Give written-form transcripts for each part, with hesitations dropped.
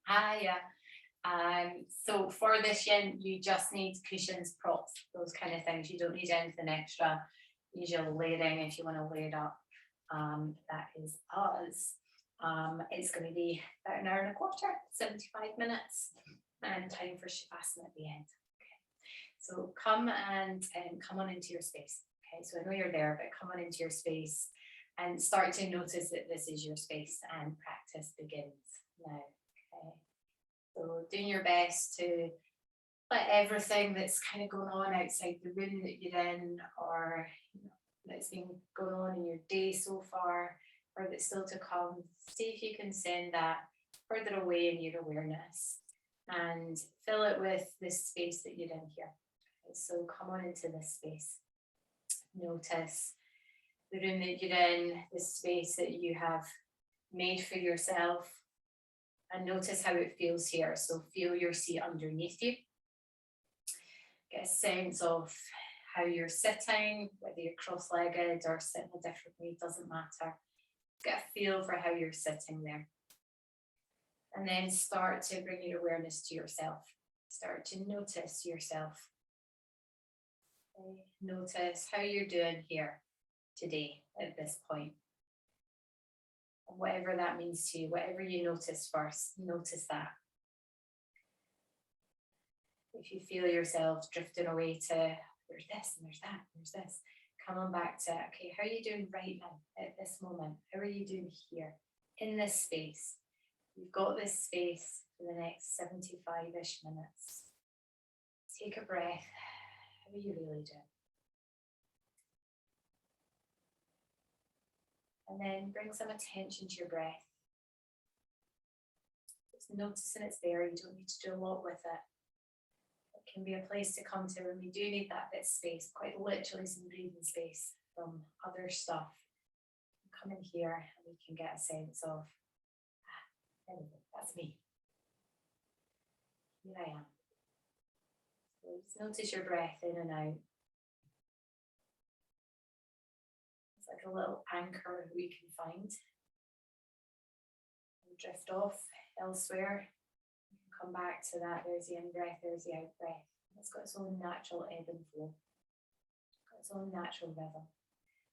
Ah, yeah. So for this yin, you just need cushions, props, those kind of things. You don't need anything extra. Usual layering if you want to lay it up. That is us. It's going to be about an hour and a quarter, 75 minutes, and time for Shavasana at the end. Okay. So come on into your space. Okay, so I know you're there, but come on into your space and start to notice that this is your space and practice begins now. Okay. So doing your best to let everything that's kind of going on outside the room that you're in, or that's been going on in your day so far, or that's still to come, see if you can send that further away in your awareness and fill it with this space that you're in here. Okay, so come on into this space. Notice the room that you're in, the space that you have made for yourself, and notice how it feels here. So feel your seat underneath you. Get a sense of how you're sitting, whether you're cross-legged or sitting a different way, doesn't matter. Get a feel for how you're sitting there. And then start to bring your awareness to yourself. Start to notice yourself. Okay. Notice how you're doing here today at this point. Whatever that means to you, whatever you notice first, notice that. If you feel yourself drifting away to there's this and there's that, and there's this, come on back to, okay, how are you doing right now at this moment? How are you doing here in this space? You've got this space for the next 75-ish minutes. Take a breath. How are you really doing? And then bring some attention to your breath. Just noticing it's there. You don't need to do a lot with it. It can be a place to come to when we do need that bit of space, quite literally some breathing space from other stuff. Come in here and we can get a sense of, there we go, that's me. Here I am. So just notice your breath in and out. It's like a little anchor we can find. And drift off elsewhere. You can come back to that. There's the in breath, there's the out breath. It's got its own natural ebb and flow. It's got its own natural rhythm.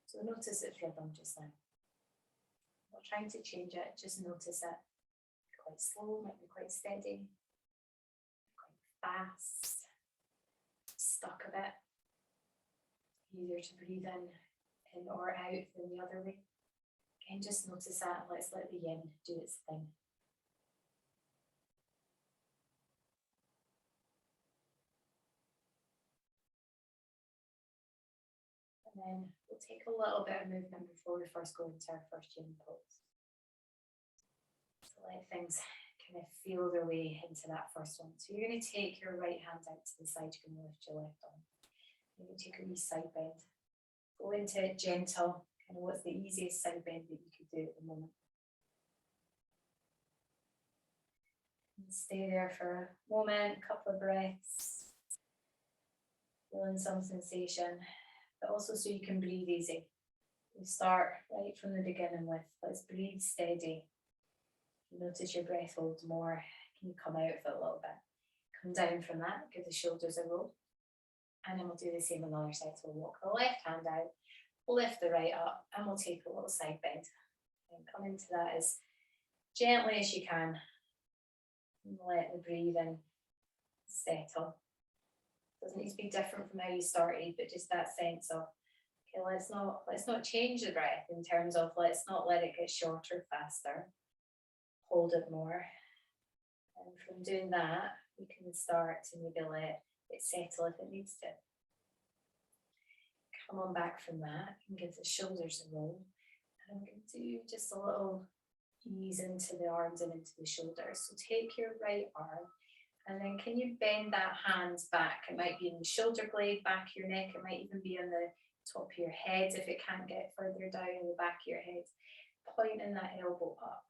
So notice its rhythm just now. Not trying to change it, just notice it. Quite slow, might be quite steady, quite fast, stuck a bit. Easier to breathe in or out than the other way. Again, just notice that and let's let the yin do its thing. And then we'll take a little bit of movement before we first go into our first yin pose. So let things kind of feel their way into that first one. So you're going to take your right hand out to the side, you're going to lift your left arm. You're going to take a wee side bend. Go into it gentle, kind of what's the easiest side bend that you could do at the moment. And stay there for a moment, a couple of breaths, feeling some sensation, but also so you can breathe easy. We start right from the beginning with, let's breathe steady. Notice your breath holds more. Can you come out of it a little bit? Come down from that, give the shoulders a roll. And then we'll do the same on the other side. So we'll walk the left hand out, lift the right up, and we'll take a little side bend. And come into that as gently as you can. And let the breathing settle. Doesn't need to be different from how you started, but just that sense of, okay, let's not change the breath in terms of let's not let it get shorter, faster. Hold it more. And from doing that, we can start to maybe let it settle if it needs to. Come on back from that and give the shoulders a roll. And I'm going to do just a little ease into the arms and into the shoulders. So take your right arm and then can you bend that hand back? It might be in the shoulder blade, back of your neck. It might even be on the top of your head if it can't get further down in the back of your head. Pointing that elbow up.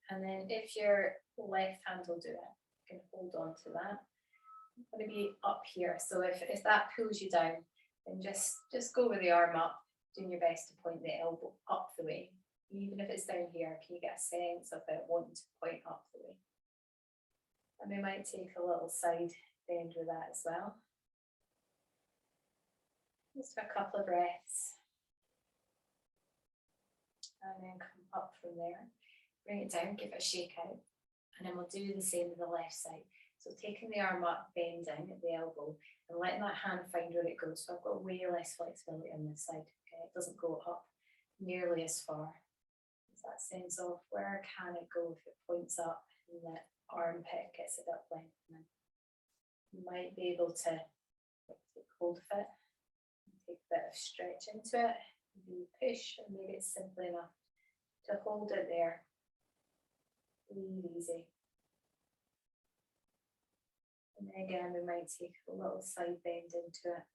And then if your left hand will do it, you can hold on to that. I'm going to be up here. So if that pulls you down, then just go with the arm up, doing your best to point the elbow up the way. Even if it's down here, can you get a sense of it wanting to point up the way? And we might take a little side bend with that as well. Just a couple of breaths. And then come up from there. Bring it down, give it a shake out. And then we'll do the same with the left side. So taking the arm up, bending at the elbow, and letting that hand find where it goes. So I've got way less flexibility on this side. Okay, it doesn't go up nearly as far. It's that sense of where can it go if it points up and the armpit gets a bit lengthening. You might be able to take hold of it, take a bit of stretch into it, maybe push, or maybe it's simply enough to hold it there. Breathe easy. And then again, we might take a little side bend into it.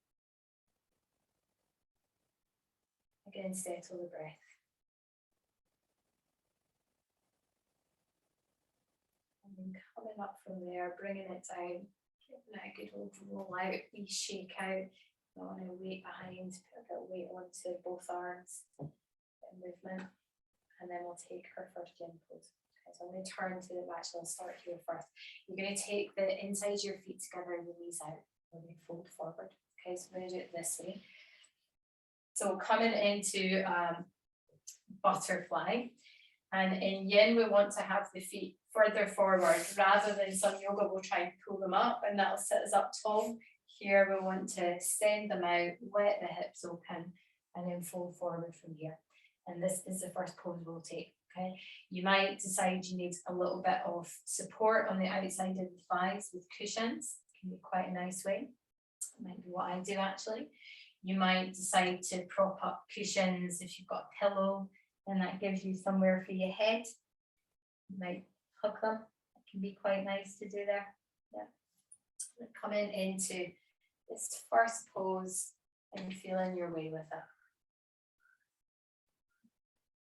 Again, settle the breath. And then coming up from there, bringing it down, giving it a good old roll out, we shake out. Not want to weight behind, put a bit of weight onto both arms, bit of movement. And then we'll take our first yin pose. So I'm going to turn to the actually I'll start here first. You're going to take the inside of your feet together and the knees out. We're going to fold forward. Okay, so we're going to do it this way. So coming into butterfly. And in yin, we want to have the feet further forward rather than some yoga will try and pull them up and that'll sit us up tall. Here we want to send them out, let the hips open, and then fold forward from here. And this is the first pose we'll take. Okay, you might decide you need a little bit of support on the outside of the thighs with cushions. It can be quite a nice way. It might be what I do actually. You might decide to prop up cushions if you've got a pillow, and that gives you somewhere for your head. You might hook them. It can be quite nice to do there. Yeah. Coming into this first pose and feeling your way with it.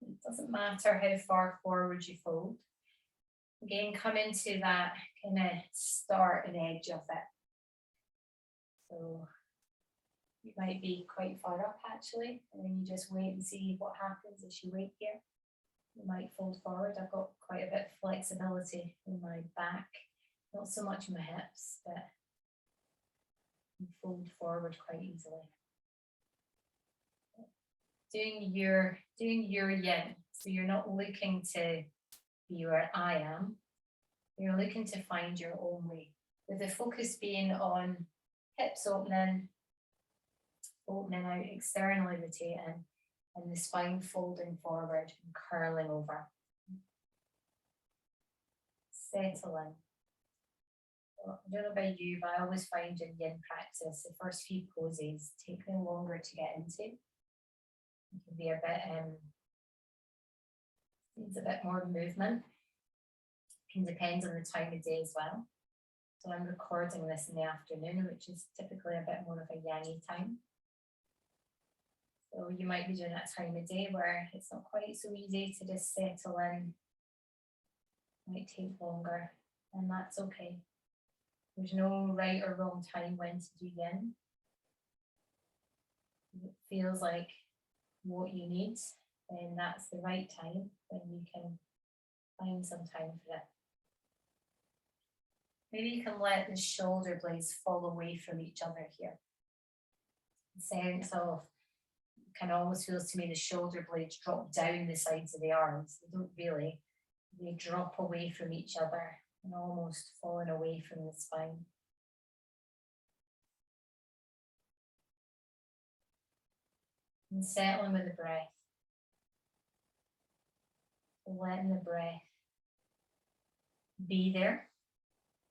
It doesn't matter how far forward you fold. Again, come into that kind of start and edge of it. So you might be quite far up actually, and then you just wait and see what happens as you wait here. You might fold forward. I've got quite a bit of flexibility in my back, not so much in my hips, but you fold forward quite easily. Doing your yin, so you're not looking to be where I am, you're looking to find your own way, with the focus being on hips opening out, externally rotating, and the spine folding forward and curling over. Settle in. I don't know about you, but I always find in yin practice, the first few poses take them longer to get into. It can be a bit, needs a bit more movement. It can depend on the time of day as well. So I'm recording this in the afternoon, which is typically a bit more of a yangy time. So you might be doing that time of day where it's not quite so easy to just settle in. It might take longer, and that's okay. There's no right or wrong time when to do yin. It feels like what you need, then that's the right time when you can find some time for it. Maybe you can let the shoulder blades fall away from each other here. The sense of, kind of almost feels to me the shoulder blades drop down the sides of the arms. They don't really, they drop away from each other and almost falling away from the spine. And settling with the breath. Letting the breath be there,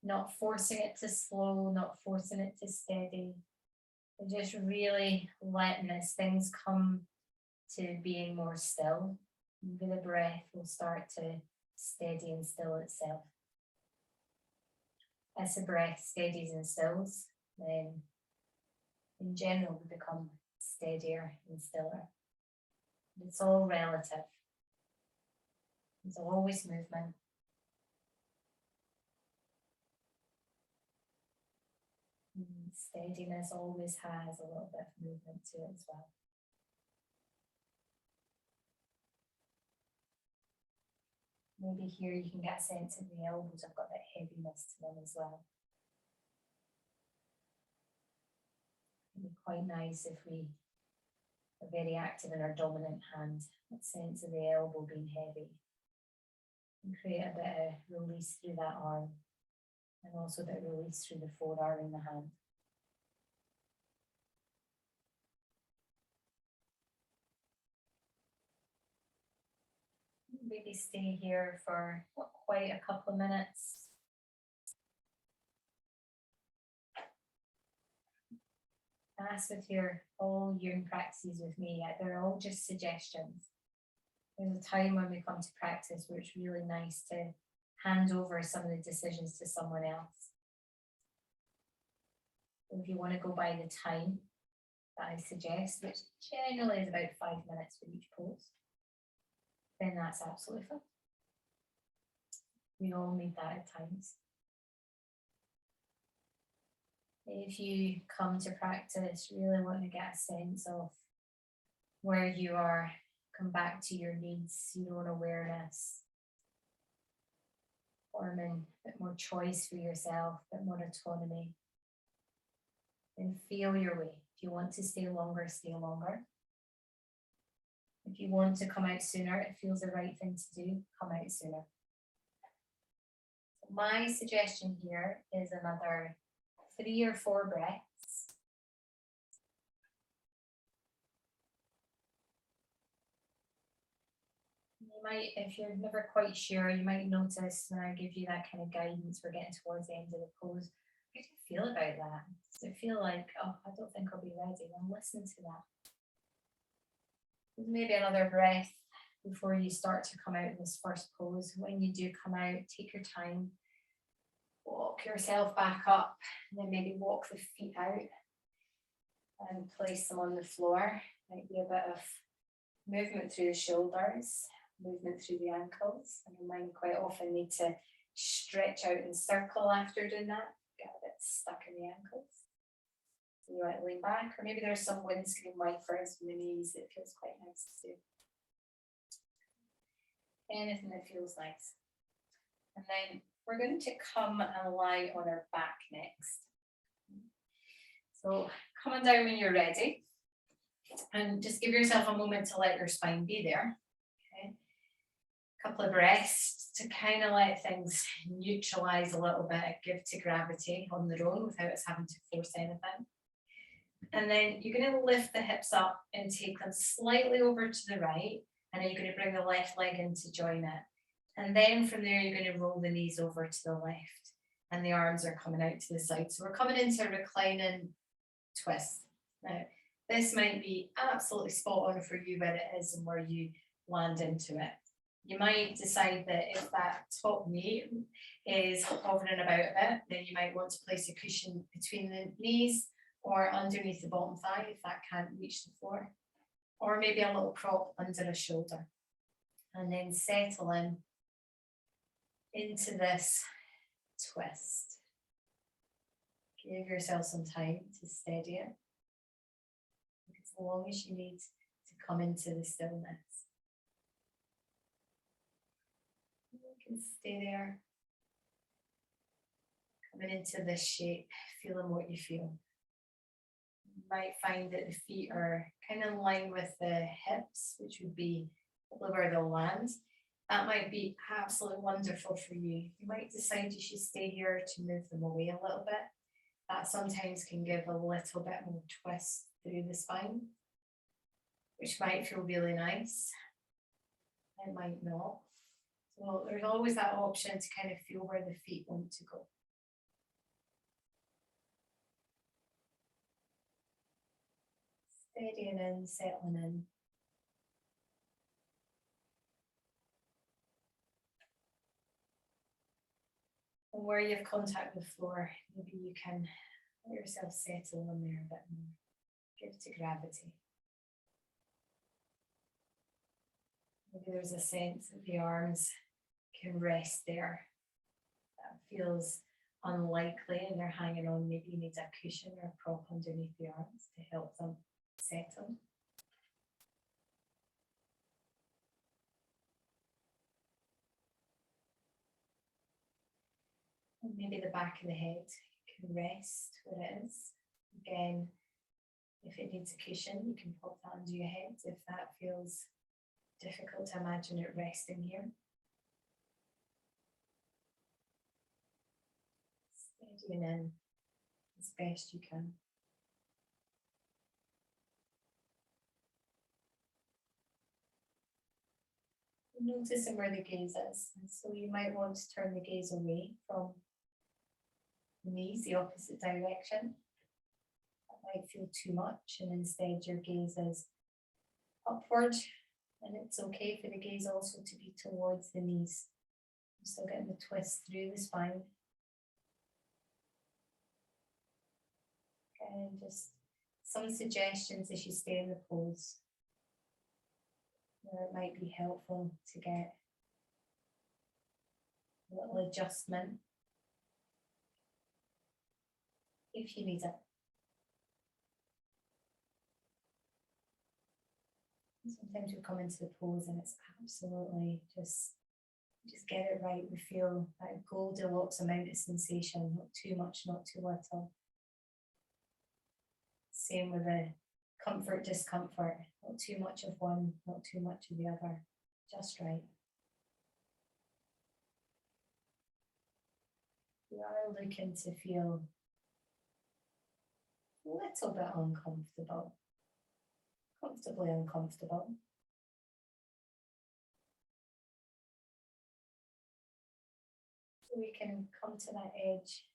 not forcing it to slow, not forcing it to steady, but just really letting as things come to being more still. Maybe the breath will start to steady and still itself. As the breath steadies and stills, then in general we become steadier and stiller. It's all relative. There's always movement. And steadiness always has a little bit of movement to it as well. Maybe here you can get a sense of the elbows. I've got a bit heaviness to them as well. It'd be quite nice if we are very active in our dominant hand, that sense of the elbow being heavy, and create a bit of release through that arm, and also a bit of release through the forearm in the hand. Maybe stay here for not quite a couple of minutes. As with all your practices with me, they're all just suggestions. There's a time when we come to practice where it's really nice to hand over some of the decisions to someone else. So if you want to go by the time that I suggest, which generally is about 5 minutes for each pose, then that's absolutely fine. We all need that at times. If you come to practice really want to get a sense of where you are, come back to your needs, your own awareness, forming a bit more choice for yourself, a bit more autonomy, then feel your way. If you want to stay longer, stay longer. If you want to come out sooner, it feels the right thing to do, come out sooner. My suggestion here is another 3 or 4 breaths. You might, if you're never quite sure, you might notice when I give you that kind of guidance, we're getting towards the end of the pose. How do you feel about that? Does it feel like, oh, I don't think I'll be ready? Then listen to that. Maybe another breath before you start to come out in this first pose. When you do come out, take your time. Walk yourself back up, and then maybe walk the feet out and place them on the floor. Might be a bit of movement through the shoulders, movement through the ankles. And your mind quite often need to stretch out and circle after doing that. Get a bit stuck in the ankles. So you might lean back, or maybe there's some windscreen wipers from the knees that feels quite nice too. Anything that feels nice. And then we're going to come and lie on our back next. So coming down when you're ready, and just give yourself a moment to let your spine be there. Okay. A couple of breaths to kind of let things neutralize a little bit, give to gravity on their own without us having to force anything. And then you're going to lift the hips up and take them slightly over to the right, and then you're going to bring the left leg in to join it. And then from there, you're going to roll the knees over to the left, and the arms are coming out to the side. So we're coming into a reclining twist. Now, this might be absolutely spot on for you where it is and where you land into it. You might decide that if that top knee is hovering about a bit, then you might want to place a cushion between the knees or underneath the bottom thigh if that can't reach the floor, or maybe a little prop under a shoulder. And then settle in into this twist. Give yourself some time to steady it, as long as you need to come into the stillness. You can stay there, coming into this shape, feeling what you feel. You might find that the feet are kind of in line with the hips, which would be where they'll land. That might be absolutely wonderful for you. You might decide you should stay here to move them away a little bit. That sometimes can give a little bit more twist through the spine, which might feel really nice. It might not. So there's always that option to kind of feel where the feet want to go. Steadying in, settling in. And where you have contact with the floor, maybe you can let yourself settle in there a bit more. Give to gravity. Maybe there's a sense that the arms can rest there. That feels unlikely and they're hanging on. Maybe you need a cushion or a prop underneath the arms to help them settle. And maybe the back of the head can rest where it is. Again, if it needs a cushion, you can pop that under your head if that feels difficult to imagine it resting here. Steadying in as best you can. Noticing where the gaze is. And so you might want to turn the gaze away from the knees, the opposite direction. That might feel too much, and instead your gaze is upward, and it's okay for the gaze also to be towards the knees. I'm still getting the twist through the spine. And just some suggestions as you stay in the pose, where it might be helpful to get a little adjustment if you need it. Sometimes we come into the pose and it's absolutely just get it right. We feel that Goldilocks amount of sensation, not too much, not too little. Same with the comfort, discomfort, not too much of one, not too much of the other, just right. We are looking to feel a little bit uncomfortable, comfortably uncomfortable. So we can come to that edge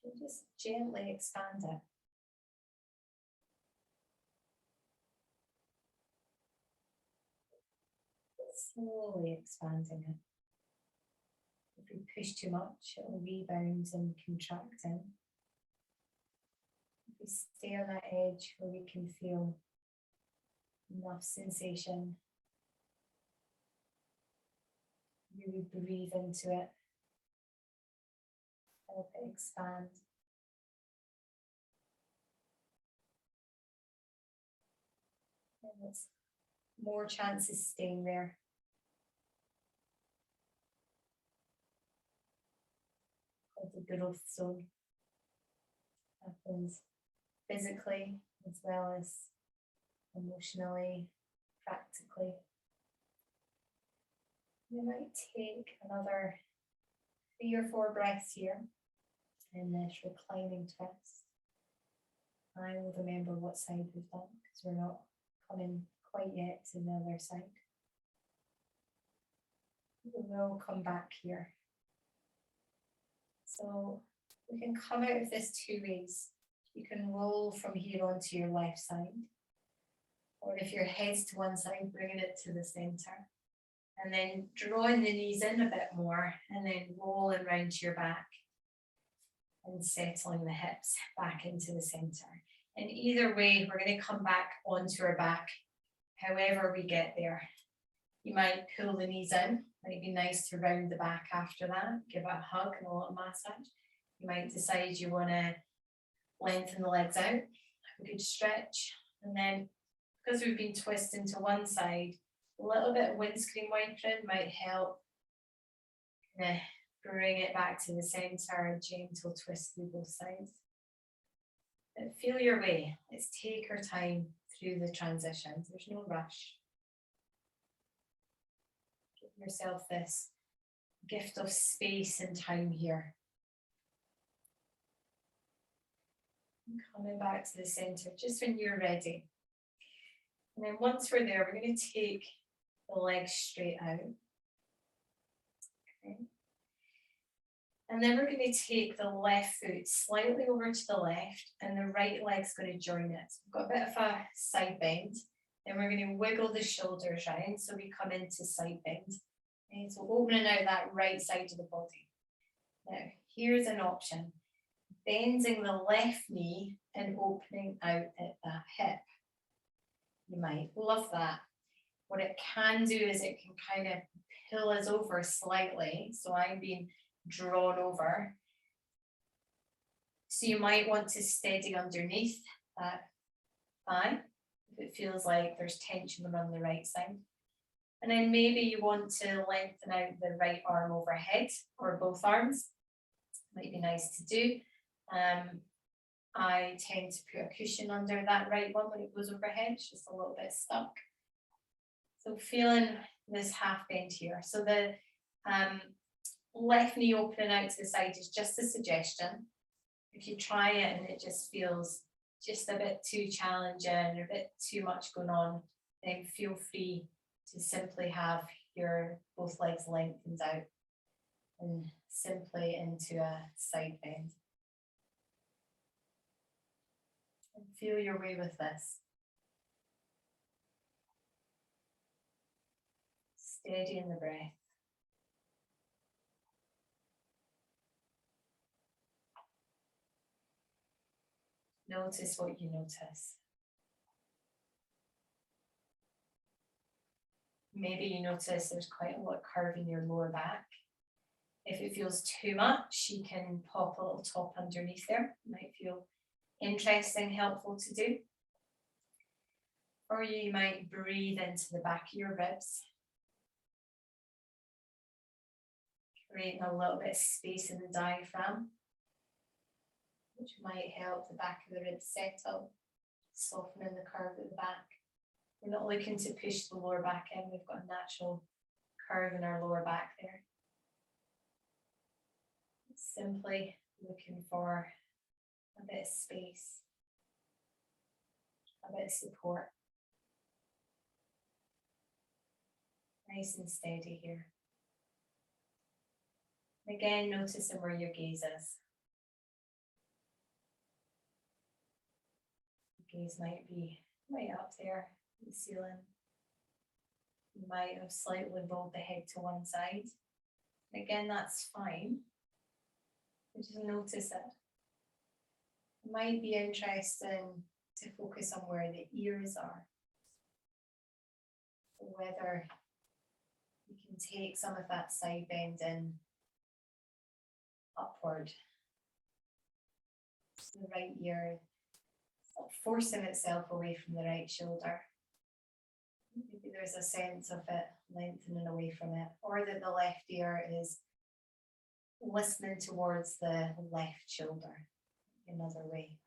and just gently expand it. Slowly expanding it. If we push too much, it will rebound and contract in. If we stay on that edge where we can feel enough sensation, really breathe into it, help it expand. And it's more chances staying there. The growth zone happens physically as well as emotionally, practically. We might take another 3 or 4 breaths here in this reclining twist. I will remember what side we've done because we're not coming quite yet to the other side. We will come back here. So we can come out of this 2 ways. You can roll from here onto your left side, or if your head's to one side, bringing it to the center, and then drawing the knees in a bit more, and then rolling round to your back and settling the hips back into the center. And either way, we're going to come back onto our back, however we get there. You might pull the knees in. Might be nice to round the back after that, give it a hug and a little massage. You might decide you want to lengthen the legs out, have a good stretch, and then because we've been twisting to one side, a little bit of windscreen wiping might help bring it back to the center, a gentle twist through both sides. But feel your way. Let's take our time through the transitions. There's no rush. Give yourself this gift of space and time here. And coming back to the center just when you're ready. And then once we're there, we're going to take the legs straight out. Okay. And then we're going to take the left foot slightly over to the left, and the right leg's going to join it. So we've got a bit of a side bend. Then we're going to wiggle the shoulders round so we come into side bend. Okay, so opening out that right side of the body. Now, here's an option. Bending the left knee and opening out at that hip. You might love that. What it can do is it can kind of pull us over slightly. So I'm being drawn over. So you might want to steady underneath that thigh if it feels like there's tension around the right side. And then maybe you want to lengthen out the right arm overhead or both arms. might be nice to do. I tend to put a cushion under that right one when it goes overhead, it's just a little bit stuck. So feeling this half bend here. So the left knee opening out to the side is just a suggestion. If you try it and it just feels just a bit too challenging or a bit too much going on, then feel free to simply have your both legs lengthened out and simply into a side bend. And feel your way with this. Steady in the breath. Notice what you notice. Maybe you notice there's quite a lot of curve in your lower back. If it feels too much, you can pop a little top underneath there. It might feel interesting, helpful to do. Or you might breathe into the back of your ribs, creating a little bit of space in the diaphragm, which might help the back of the ribs settle, softening the curve at the back. We're not looking to push the lower back in, we've got a natural curve in our lower back there. Simply looking for a bit of space, a bit of support. Nice and steady here. Again, noticing where your gaze is. Your gaze might be right up there in the ceiling. You might have slightly rolled the head to one side. Again, that's fine. Just notice it. It might be interesting to focus on where the ears are. Whether you can take some of that side bend in upward. So the right ear is not forcing itself away from the right shoulder. Maybe there's a sense of it lengthening away from it, or that the left ear is listening towards the left shoulder. Another way.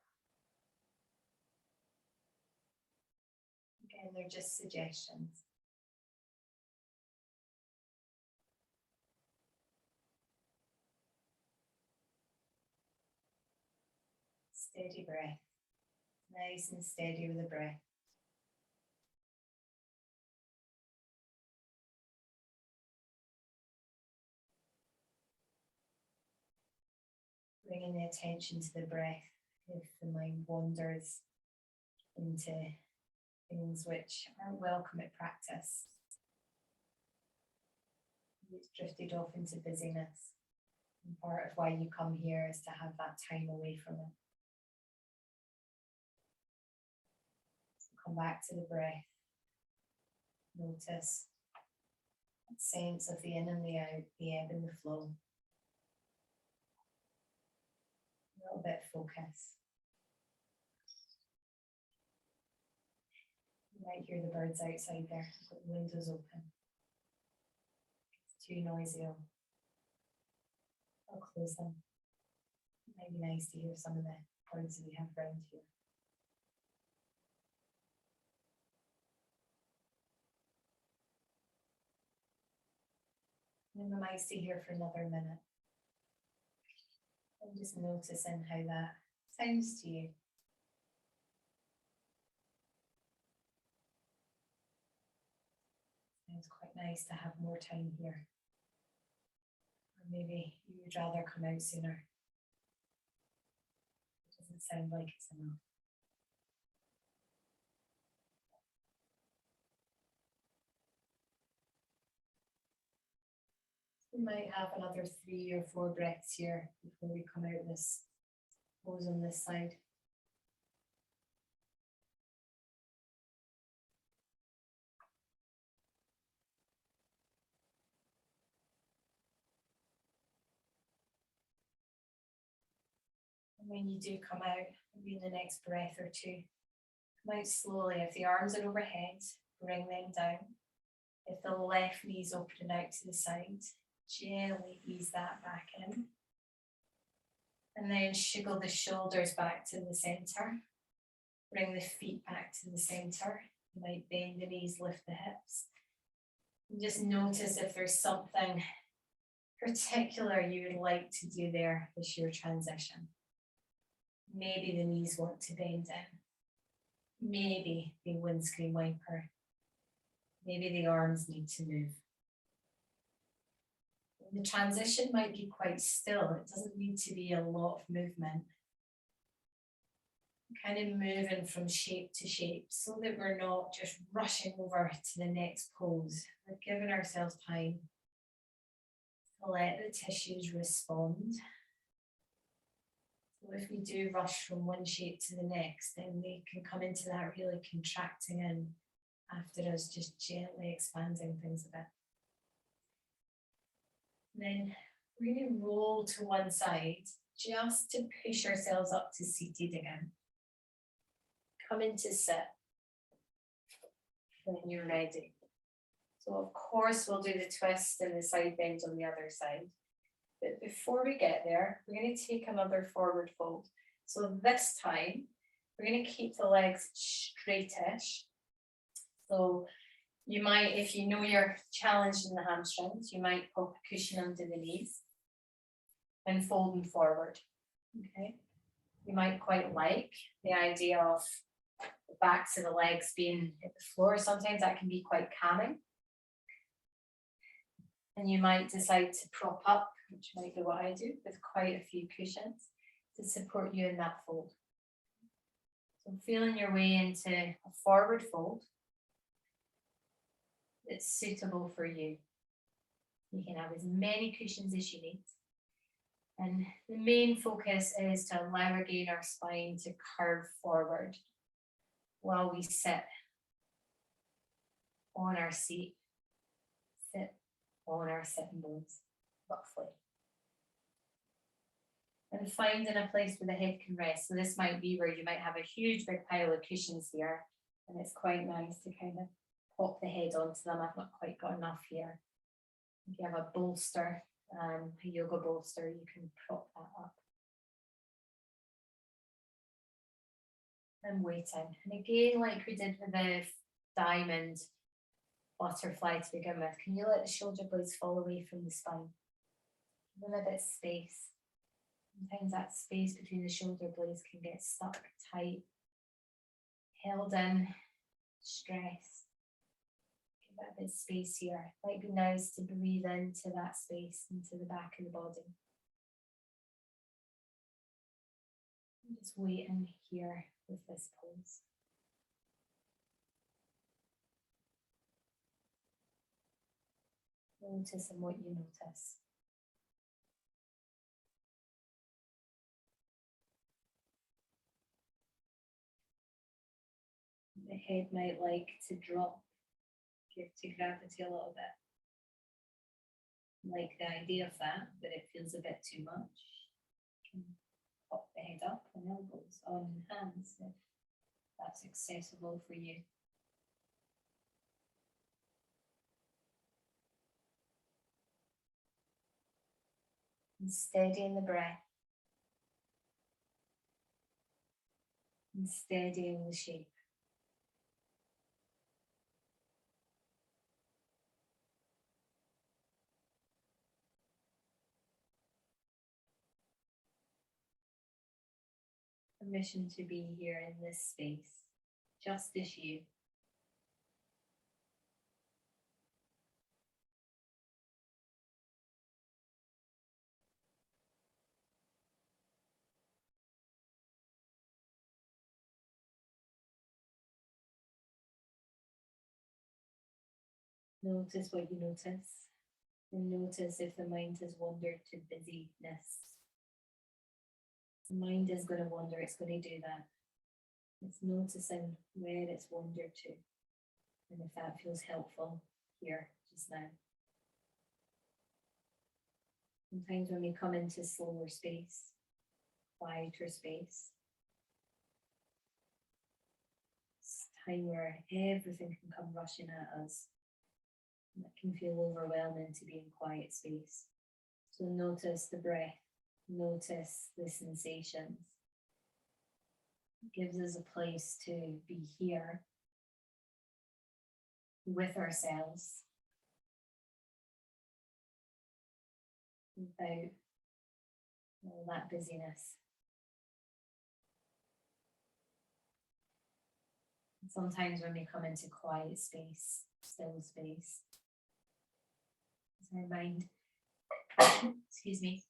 Again, they're just suggestions. Steady breath. Nice and steady with the breath. Bringing the attention to the breath if the mind wanders into things which aren't welcome at practice. It's drifted off into busyness. And part of why you come here is to have that time away from it. So come back to the breath. Notice that sense of the in and the out, the ebb and the flow. A little bit of focus. You might hear the birds outside there, but the windows open. It's too noisy. I'll close them. It might be nice to hear some of the birds that we have around here. And we might stay here for another minute. And just noticing how that sounds to you. It's quite nice to have more time here. Or maybe you would rather come out sooner. It doesn't sound like it's enough. We might have another 3 or 4 breaths here before we come out this pose on this side. And when you do come out, maybe in the next breath or two, come out slowly. If the arms are overhead, bring them down. If the left knee is opening out to the side, gently ease that back in. And then shiggle the shoulders back to the center. Bring the feet back to the center. You might bend the knees, lift the hips. And just notice if there's something particular you would like to do there with your transition. Maybe the knees want to bend in. Maybe the windscreen wiper. Maybe the arms need to move. The transition might be quite still. It doesn't need to be a lot of movement. Kind of moving from shape to shape so that we're not just rushing over to the next pose. We're giving ourselves time to let the tissues respond. So if we do rush from one shape to the next, then they can come into that really contracting in after us just gently expanding things a bit. And then we're going to roll to one side just to push ourselves up to seated again. Come into sit when you're ready. So of course we'll do the twist and the side bend on the other side. But before we get there, we're going to take another forward fold. So this time, we're going to keep the legs straightish. So you might, if you know you're challenged in the hamstrings, you might pop a cushion under the knees and fold them forward. Okay. You might quite like the idea of the backs of the legs being at the floor. Sometimes that can be quite calming. And you might decide to prop up, which might be what I do, with quite a few cushions to support you in that fold. So feeling your way into a forward fold that's suitable for you. You can have as many cushions as you need. And the main focus is to allow again our spine to curve forward while we sit on our seat, sit on our sitting bones, roughly. And finding a place where the head can rest. So this might be where you might have a huge big pile of cushions here, and it's quite nice to kind of pop the head onto them. I've not quite got enough here. If you have a bolster, a yoga bolster, you can prop that up. And waiting. And again, like we did with the diamond butterfly to begin with, can you let the shoulder blades fall away from the spine? Give them a bit of space. Sometimes that space between the shoulder blades can get stuck tight, held in, stress. Give that a bit of space here. It might be nice to breathe into that space, into the back of the body. Just waiting here with this pose. Noticing what you notice. The head might like to drop, give to gravity a little bit. Like the idea of that, but it feels a bit too much. You can pop the head up and elbows on hands if that's accessible for you. And steadying the breath. And steadying the shape. Permission to be here in this space, just as you. Notice what you notice, and notice if the mind has wandered to busyness. The mind is going to wander, it's going to do that. It's noticing where it's wandered to, and if that feels helpful here, just now. Sometimes when we come into slower space, quieter space, it's time where everything can come rushing at us. And it can feel overwhelming to be in quiet space. So notice the breath, Notice the sensations. It gives us a place to be here with ourselves without all that busyness. Sometimes when we come into quiet space, still space, as our mind, excuse me,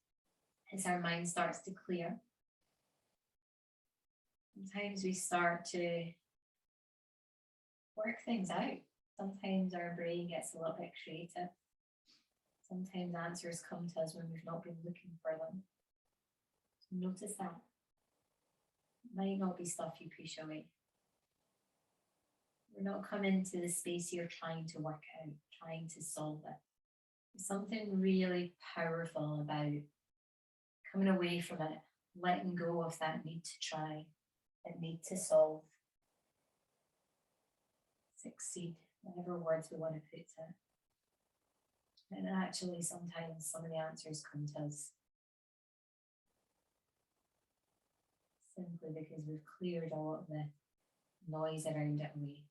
as our mind starts to clear, sometimes we start to work things out. Sometimes our brain gets a little bit creative. Sometimes answers come to us when we've not been looking for them. So notice that. It might not be stuff you push away. We're not coming to the space here trying to work out, trying to solve it. There's something really powerful about coming away from it, letting go of that need to try, that need to solve, succeed, whatever words we want to put to it. And actually, sometimes some of the answers come to us simply because we've cleared all of the noise around it away.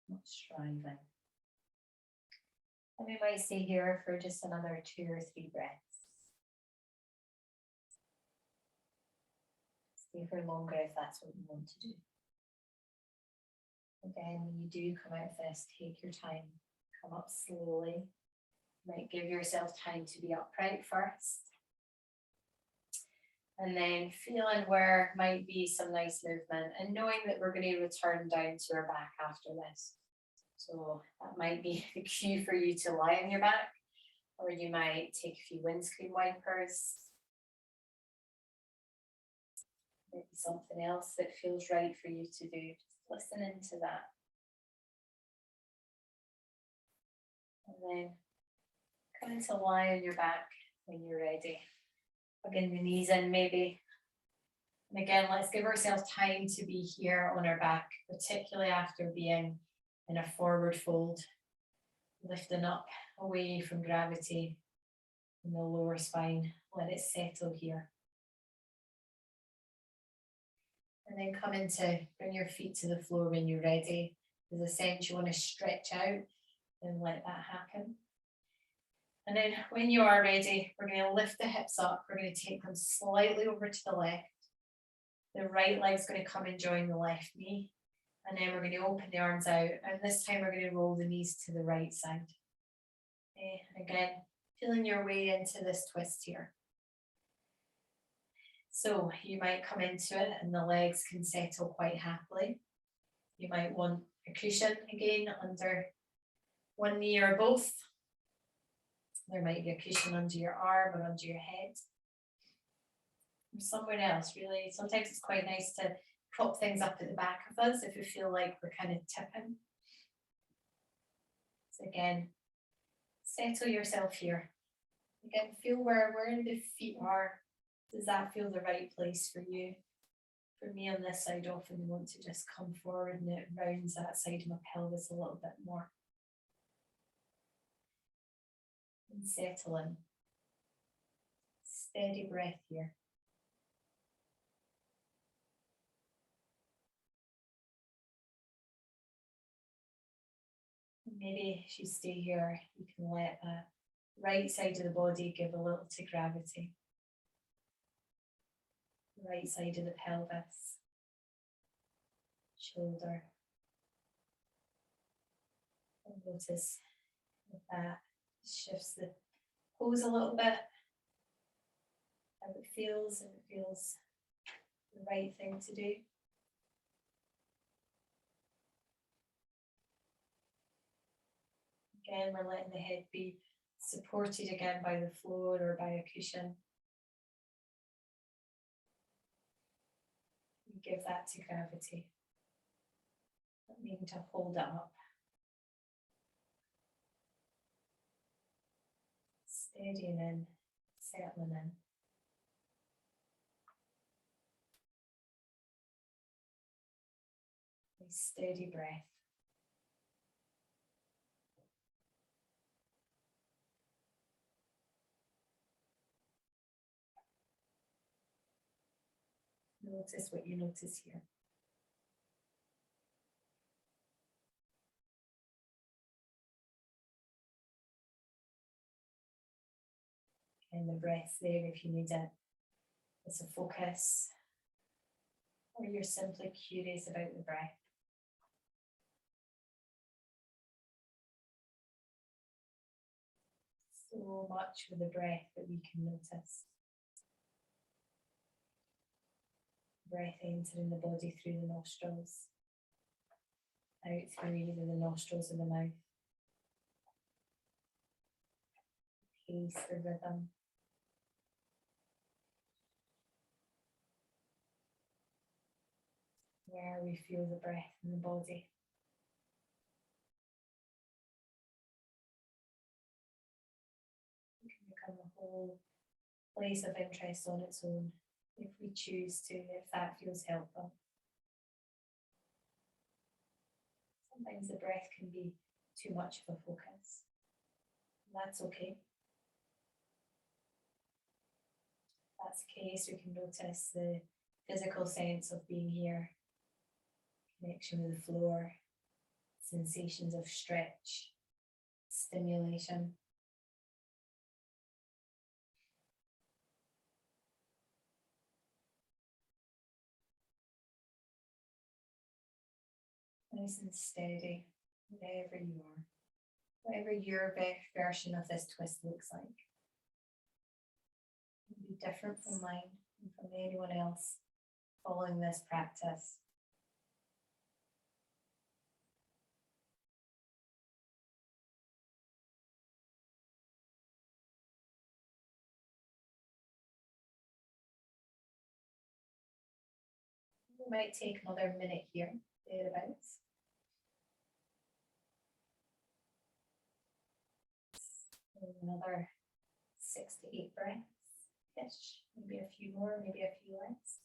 Not striving. And we might stay here for just another 2 or 3 breaths. Stay for longer if that's what you want to do. Again, when you do come out of this, take your time. Come up slowly. You might give yourself time to be upright first. And then feeling where might be some nice movement and knowing that we're going to return down to our back after this. So that might be the cue for you to lie on your back, or you might take a few windscreen wipers. Maybe something else that feels right for you to do. Just listen into that. And then come to lie on your back when you're ready. Plugging the knees in maybe. And again, let's give ourselves time to be here on our back, particularly after being in a forward fold, lifting up away from gravity in the lower spine. Let it settle here. And then come into, bring your feet to the floor when you're ready. There's a sense you want to stretch out and let that happen. And then when you are ready, we're going to lift the hips up. We're going to take them slightly over to the left. The right leg's going to come and join the left knee. And then we're going to open the arms out. And this time we're going to roll the knees to the right side. Okay. And again, feeling your way into this twist here. So you might come into it and the legs can settle quite happily. You might want a cushion again under one knee or both. There might be a cushion under your arm or under your head. Or somewhere else, really. Sometimes it's quite nice to prop things up at the back of us if we feel like we're kind of tipping. So again, settle yourself here. Again, feel where the feet are. Does that feel the right place for you? For me on this side, often I want to just come forward and it rounds that side of my pelvis a little bit more. And settle in. Steady breath here. Maybe if you stay here, you can let that right side of the body give a little to gravity. Right side of the pelvis, shoulder. And notice if that shifts the pose a little bit, how it feels, and it feels the right thing to do. Again, we're letting the head be supported again by the floor or by a cushion. And give that to gravity. Not needing to hold it up. Steadying in, settling in. A steady breath. Notice what you notice here. And the breath there if you need it as a focus, or you're simply curious about the breath. So much with the breath that we can notice. Breath entering the body through the nostrils, out through either the nostrils or the mouth. Pace, the rhythm. Where we feel the breath in the body. It can become a whole place of interest on its own if we choose to, if that feels helpful. Sometimes the breath can be too much of a focus. That's okay. If that's the case, we can notice the physical sense of being here, connection with the floor, sensations of stretch, stimulation. Nice and steady, wherever you are, whatever your version of this twist looks like. It'll be different from mine and from anyone else following this practice. We might take another minute here, thereabouts. Another 6 to 8 breaths-ish, maybe a few more, maybe a few less.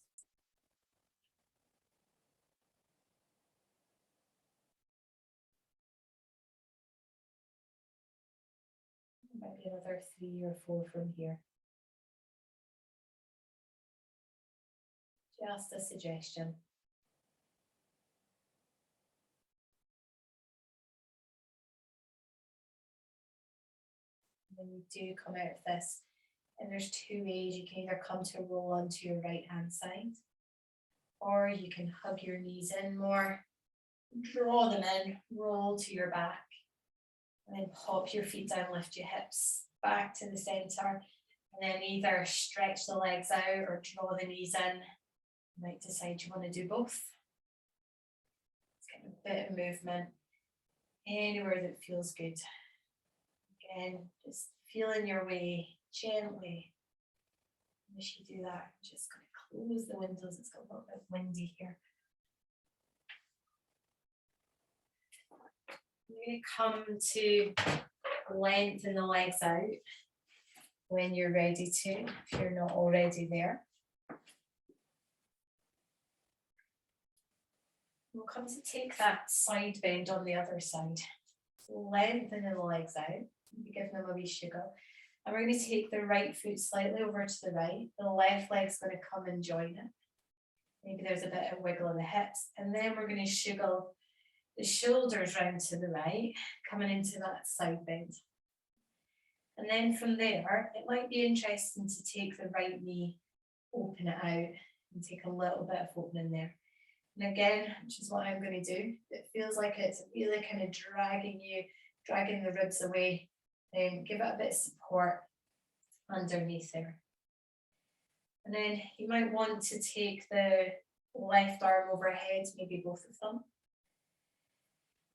Might be another 3 or 4 from here. Just a suggestion. When you do come out of this, and there's 2 ways you can either come to roll onto your right hand side, or you can hug your knees in more, draw them in, roll to your back, and then pop your feet down, lift your hips back to the center, and then either stretch the legs out or draw the knees in. You might decide you want to do both. It's kind of a bit of movement anywhere that feels good. Again, just feeling your way gently. And as you do that, I'm just going to close the windows. It's got a little bit windy here. You're going to come to lengthen the legs out when you're ready to, if you're not already there. We'll come to take that side bend on the other side. So lengthening the legs out, give them a wee sugar. And we're going to take the right foot slightly over to the right. The left leg's going to come and join it. Maybe there's a bit of wiggle in the hips. And then we're going to sugar the shoulders round to the right, coming into that side bend. And then from there, it might be interesting to take the right knee, open it out, and take a little bit of opening there. And again, which is what I'm going to do, it feels like it's really kind of dragging the ribs away, and give it a bit of support underneath there. And then you might want to take the left arm overhead, maybe both of them.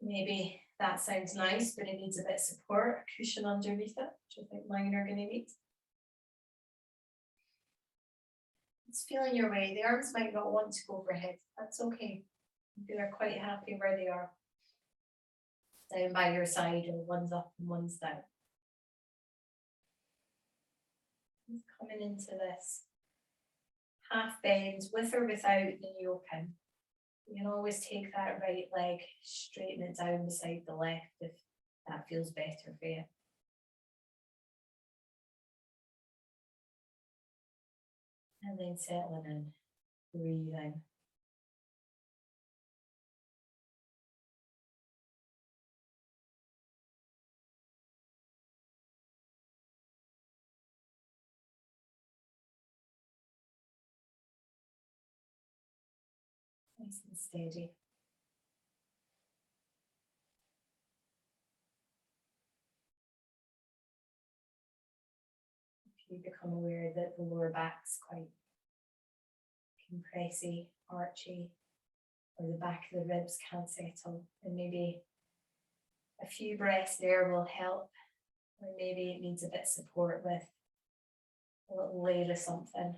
Maybe that sounds nice, but it needs a bit of support, a cushion underneath it, which I think mine are going to need. It's feeling your way. The arms might not want to go overhead. That's okay. They're quite happy where they are. Down by your side, or one's up and one's down. Coming into this half bend with or without the knee open. You can always take that right leg, straighten it down beside the left if that feels better for you. And then settling in. breathing. Nice and steady. If you become aware that the lower back's quite compressy, archy, or the back of the ribs can't settle, and maybe a few breaths there will help, or maybe it needs a bit of support with a little layer of something,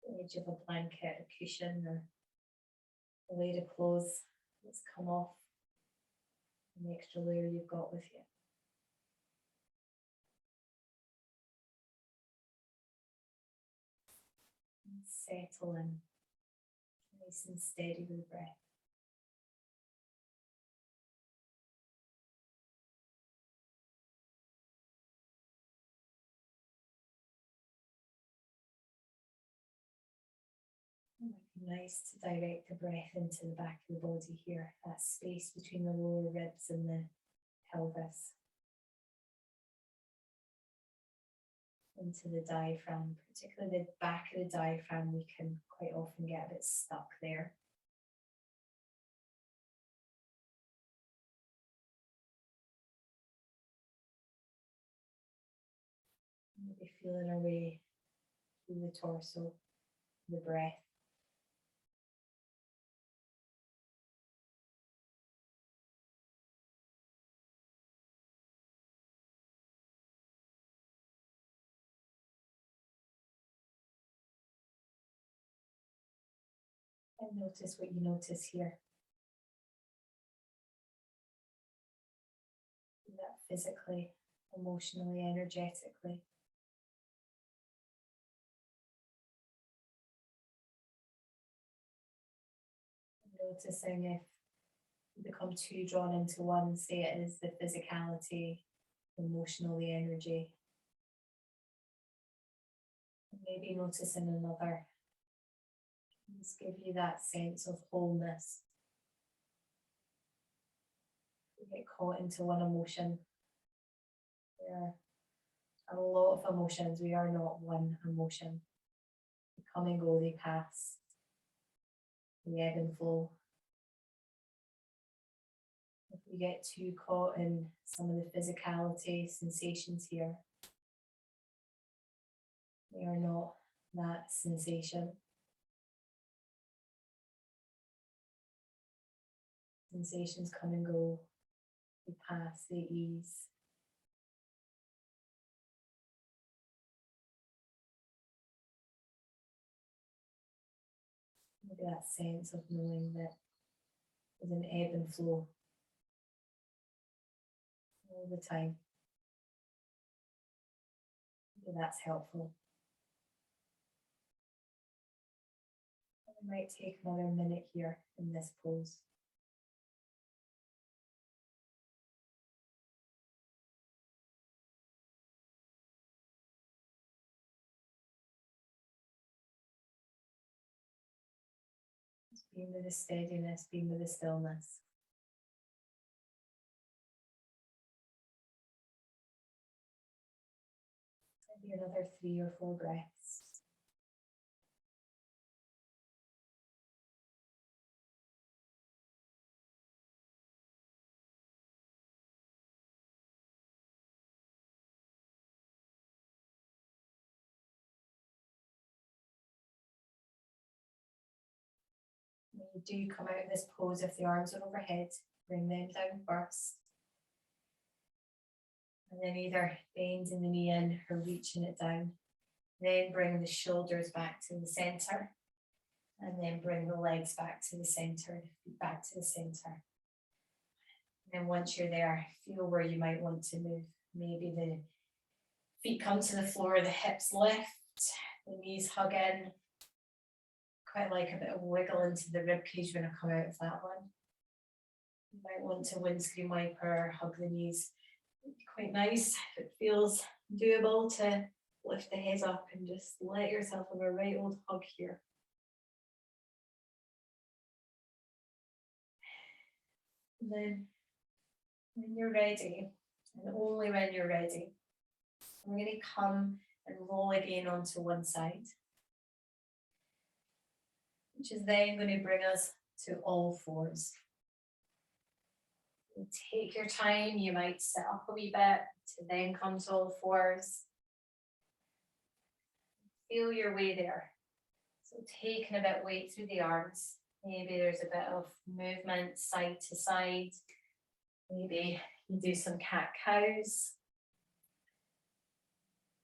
the edge of a blanket, a cushion, or a layer of clothes that's come off, and the extra layer you've got with you. And settle in, nice and steady with the breath. It might be nice to direct the breath into the back of the body here, that space between the lower ribs and the pelvis. Into the diaphragm, particularly the back of the diaphragm, we can quite often get a bit stuck there. Maybe feeling our way through the torso, the breath. And notice what you notice here. Do that physically, emotionally, energetically. Noticing if you become too drawn into one, say it is the physicality, emotional, the energy. Maybe noticing another. Just give you that sense of wholeness. You get caught into one emotion. There are a lot of emotions. We are not one emotion. They come and go, they pass. They ebb and flow. If we get too caught in some of the physicality, sensations here, they are not that sensation. Sensations come and go, they pass, they ease. Maybe that sense of knowing that there's an ebb and flow all the time. Maybe that's helpful. I might take another minute here in this pose. Just being with the steadiness, being with the stillness. Maybe another 3 or 4 breaths. When you do come out of this pose, if the arms are overhead, bring them down first. And then either bending the knee in or reaching it down. Then bring the shoulders back to the center. And then bring the legs back to the center, feet back to the center. And then once you're there, feel where you might want to move. Maybe the feet come to the floor, the hips lift, the knees hug in. Quite like a bit of wiggle into the rib cage when I come out of that one. You might want to windscreen wiper, hug the knees. Quite nice if it feels doable to lift the head up and just let yourself have a right old hug here. And then when you're ready, and only when you're ready, we're going to come and roll again onto one side, which is then going to bring us to all fours. And take your time, you might sit up a wee bit to then come to all fours. Feel your way there. So taking a bit of weight through the arms. Maybe there's a bit of movement side to side. Maybe you do some cat-cows.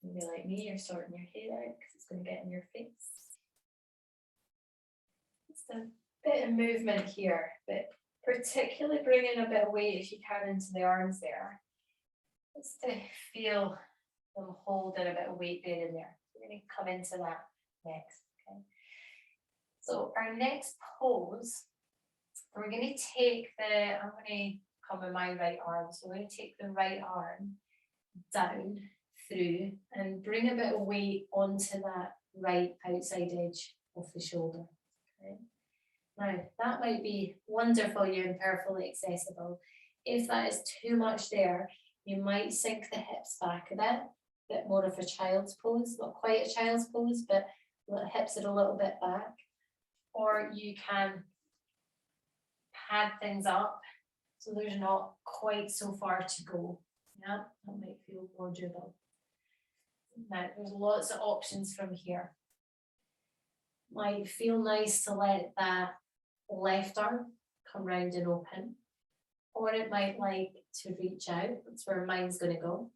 Maybe like me, you're sorting your hair out because it's going to get in your face. Just a bit of movement here, but particularly bringing a bit of weight if you can into the arms there. Just to feel them holding a bit of weight there in there. We're going to come into that next. Okay. So our next pose, we're going to take I'm going to come with my right arm. So we're going to take the right arm down through and bring a bit of weight onto that right outside edge of the shoulder. Okay. Now, that might be wonderful, you're perfectly accessible. If that is too much there, you might sink the hips back a bit more of a child's pose, not quite a child's pose, but the hips are a little bit back. Or you can pad things up so there's not quite so far to go. Yeah, that might feel more doable. Now, there's lots of options from here. Might feel nice to let that left arm come round and open, or it might like to reach out. That's where mine's going to go.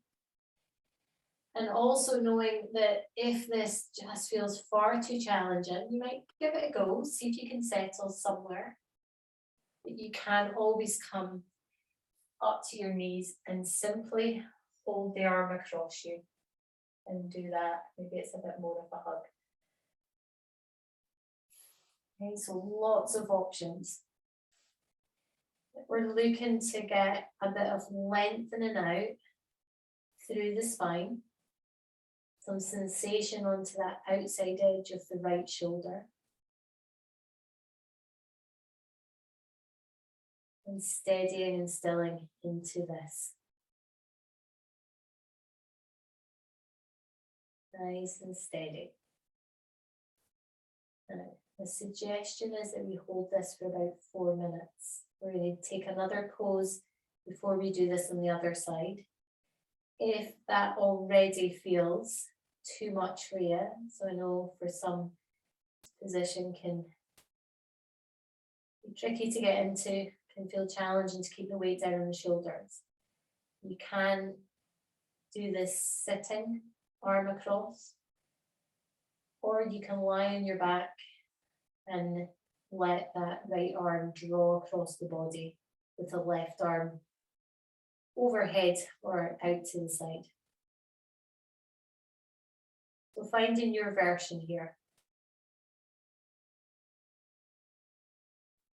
And also knowing that if this just feels far too challenging, you might give it a go, see if you can settle somewhere. But you can always come up to your knees and simply hold the arm across you and do that. Maybe it's a bit more of a hug. Okay, so lots of options. We're looking to get a bit of lengthening out through the spine. Some sensation onto that outside edge of the right shoulder. And steadying and stilling into this. Nice and steady. Now, the suggestion is that we hold this for about 4 minutes. We're going to take another pose before we do this on the other side. If that already feels too much for you, so I know for some position can be tricky to get into, can feel challenging to keep the weight down on the shoulders. You can do this sitting, arm across, or you can lie on your back and let that right arm draw across the body with the left arm overhead or out to the side. So finding your version here.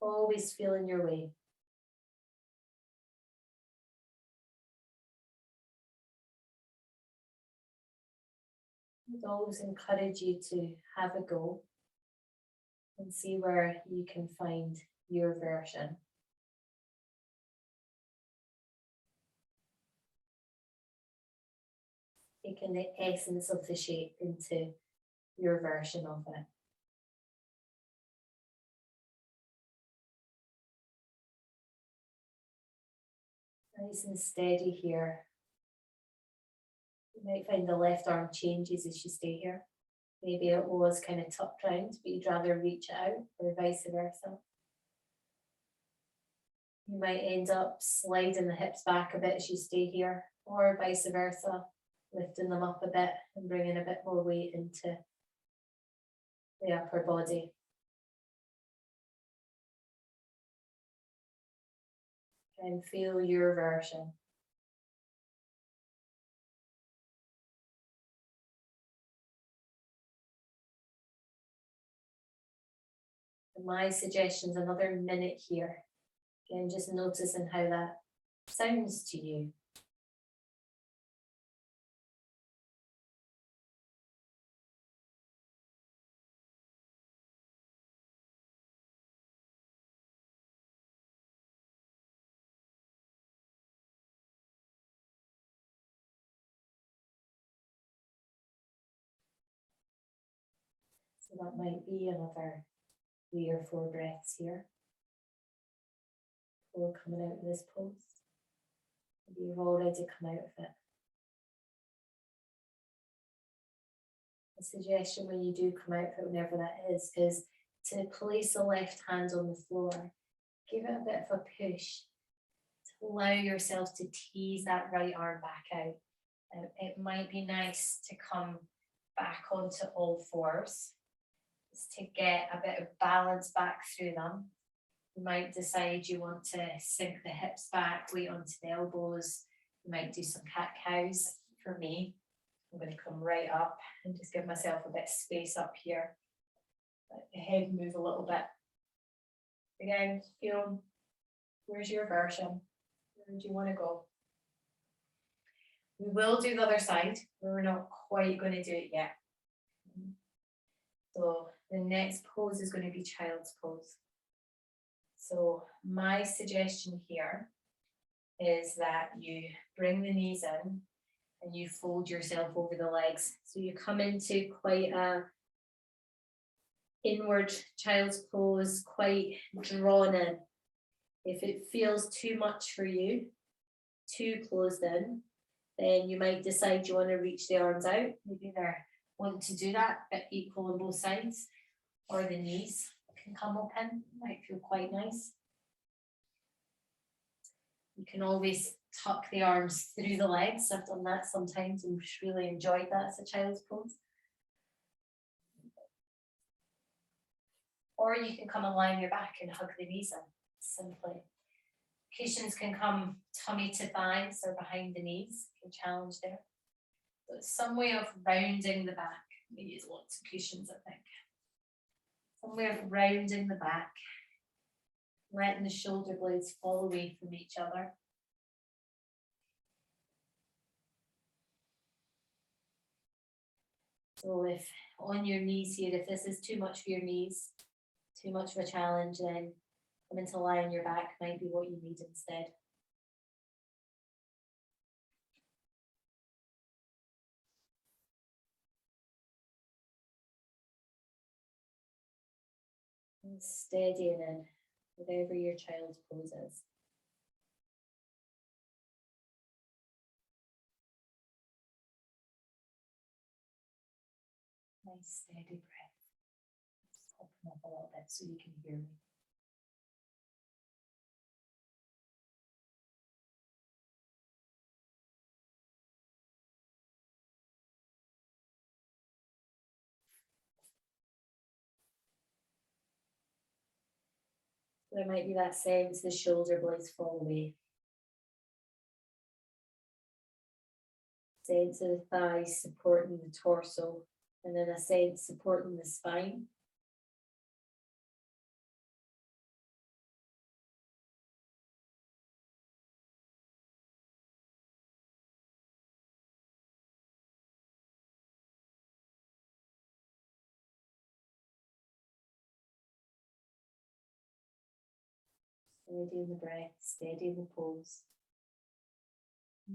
Always feeling your way. I'd always encourage you to have a go and see where you can find your version. Taking the essence of the shape into your version of it. Nice and steady here. You might find the left arm changes as you stay here. Maybe it was kind of tucked round, but you'd rather reach out, or vice versa. You might end up sliding the hips back a bit as you stay here, or vice versa, lifting them up a bit and bringing a bit more weight into the upper body. And feel your version. And my suggestion is another minute here. Again, just noticing how that sounds to you. So that might be another 3 or 4 breaths here. Before coming out of this pose. Maybe you've already come out of it. A suggestion when you do come out of it, whenever that is to place the left hand on the floor. Give it a bit of a push to allow yourself to tease that right arm back out. It might be nice to come back onto all fours, just to get a bit of balance back through them. You might decide you want to sink the hips back, weight onto the elbows. You might do some cat-cows. For me, I'm going to come right up and just give myself a bit of space up here. Let the head move a little bit. Again, feel, where's your version? Where do you want to go? We will do the other side. We're not quite going to do it yet. So the next pose is going to be child's pose. So my suggestion here is that you bring the knees in and you fold yourself over the legs. So you come into quite a inward child's pose, quite drawn in. If it feels too much for you, too closed in, then you might decide you want to reach the arms out. Maybe they're wanting to do that, but equal on both sides, or the knees can come open, might feel quite nice. You can always tuck the arms through the legs. I've done that sometimes and really enjoyed that as a child's pose. Or you can come and lie on your back and hug the knees in, simply. Cushions can come tummy to thighs or behind the knees, can challenge there. So it's some way of rounding the back. We use lots of cushions, I think. Some way of rounding the back, letting the shoulder blades fall away from each other. So if on your knees here, if this is too much for your knees, too much of a challenge, then coming to lie on your back might be what you need instead. And steadying in, whatever your child's pose is. Nice steady breath. Just open up a little bit so you can hear me. There might be that sense the shoulder blades fall away. Sense of the thighs supporting the torso, and then a sense supporting the spine. Steady in the breath, steady in the pose.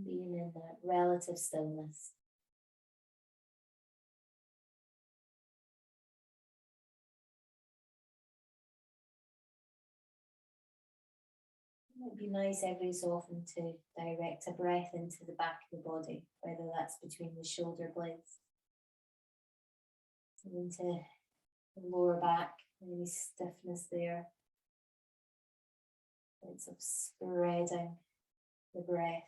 Being in that relative stillness. It might be nice every so often to direct a breath into the back of the body, whether that's between the shoulder blades, into the lower back, any stiffness there. Sense of spreading the breath.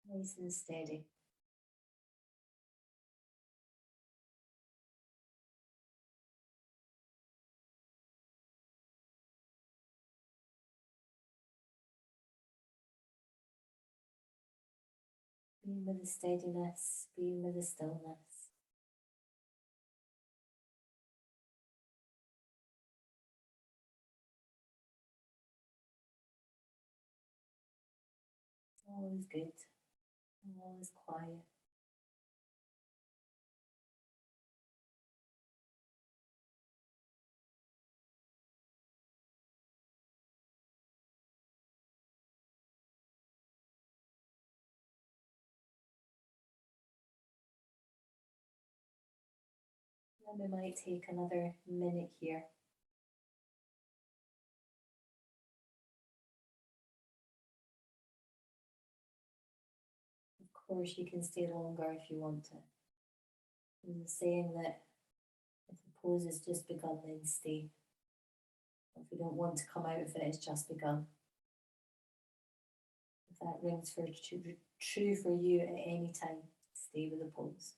Nice and steady. Being with the steadiness, being with the stillness. All is good. All is quiet. And we might take another minute here. Of course, you can stay longer if you want to. There's a saying that if the pose has just begun, then stay. If you don't want to come out of it, it's just begun. If that rings true for you at any time, stay with the pose.